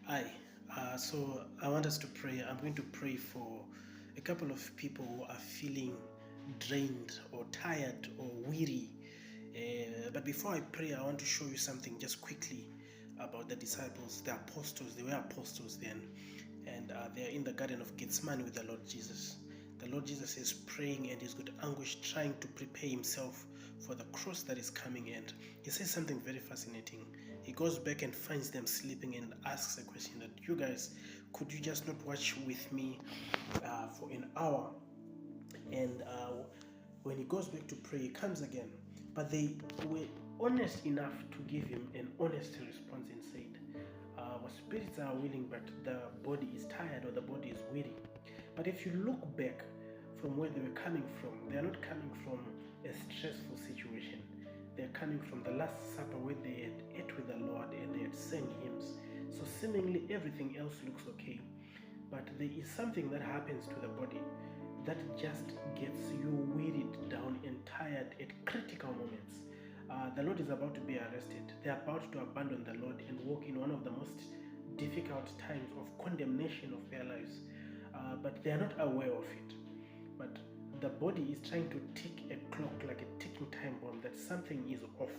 Hi. So I want us to pray. I'm going to pray for a couple of people who are feeling drained or tired or weary. But before I pray, I want to show you something just quickly about the disciples, the apostles. They were apostles then, and they are in the Garden of Gethsemane with the Lord Jesus. The Lord Jesus is praying and he's got anguish trying to prepare himself for the cross that is coming. And he says something very fascinating. He goes back and finds them sleeping and asks a question that, you guys, could you just not watch with me for an hour? And when he goes back to pray, he comes again. But they were honest enough to give him an honest response and said, our spirits are willing, but the body is tired or the body is weary. But if you look back from where they were coming from, they are not coming from a stressful situation. They are coming from the Last Supper where they had ate with the Lord and they had sang hymns. So seemingly everything else looks okay. But there is something that happens to the body that just gets you wearied down and tired at critical moments. The Lord is about to be arrested. They are about to abandon the Lord and walk in one of the most difficult times of condemnation of their lives. But they are not aware of it. But the body is trying to tick a clock like a ticking time bomb that something is off.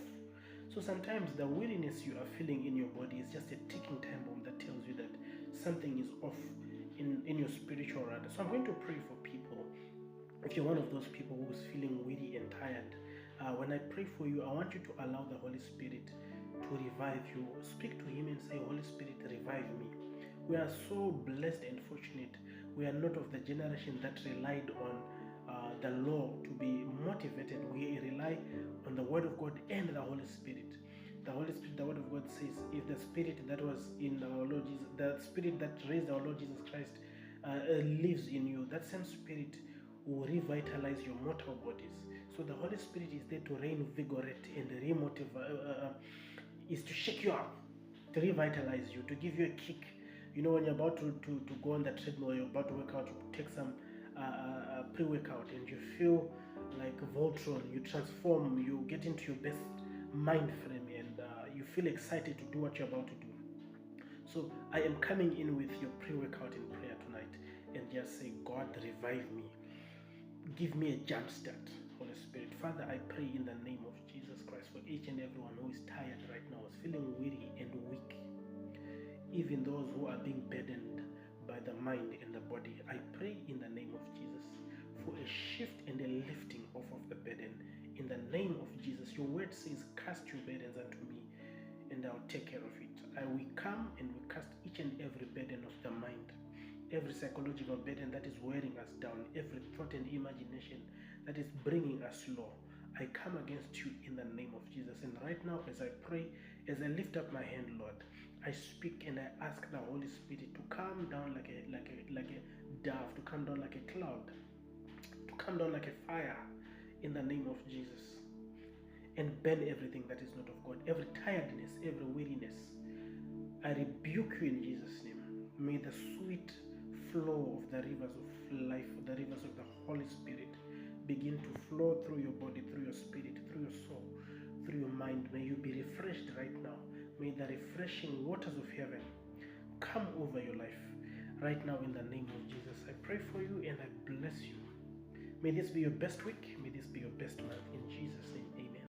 So sometimes the weariness you are feeling in your body is just a ticking time bomb that tells you that something is off in your spiritual radar. So I'm going to pray for people. If you're one of those people who is feeling weary and tired, when I pray for you, I want you to allow the Holy Spirit to revive you. Speak to Him and say, Holy Spirit, revive me. We are so blessed and fortunate. We are not of the generation that relied on the law to be motivated. We rely on the Word of God and the Holy Spirit. The Holy Spirit, the Word of God says, if the Spirit that was in our Lord Jesus, the Spirit that raised our Lord Jesus Christ lives in you, that same Spirit will revitalize your mortal bodies. So the Holy Spirit is there to reinvigorate and remotivate, is to shake you up, to revitalize you, to give you a kick. You know, when you're about to go on the treadmill, you're about to work out, you take some pre-workout and you feel like Voltron, you transform, you get into your best mind frame and you feel excited to do what you're about to do. So I am coming in with your pre-workout in prayer tonight and just say, God, revive me. Give me a jump start, Holy Spirit. Father, I pray in the name of Jesus Christ for each and everyone who is tired right now, is feeling weary and weak, even those who are being burdened by the mind and the body. I pray in the name of Jesus for a shift and a lifting off of the burden. In the name of Jesus, your word says, cast your burdens unto me and I'll take care of it. I will come and we cast each and every burden of the mind, every psychological burden that is wearing us down, every thought and imagination that is bringing us low. I come against you in the name of Jesus. And right now, as I pray, as I lift up my hand, Lord, I speak and I ask the Holy Spirit to come down like a dove, to come down like a cloud, to come down like a fire in the name of Jesus and burn everything that is not of God, every tiredness, every weariness. I rebuke you in Jesus' name. May the sweet flow of the rivers of life, the rivers of the Holy Spirit begin to flow through your body, through your spirit, through your soul, through your mind. May you be refreshed right now. May the refreshing waters of heaven come over your life right now in the name of Jesus. I pray for you and I bless you. May this be your best week. May this be your best month. In Jesus' name,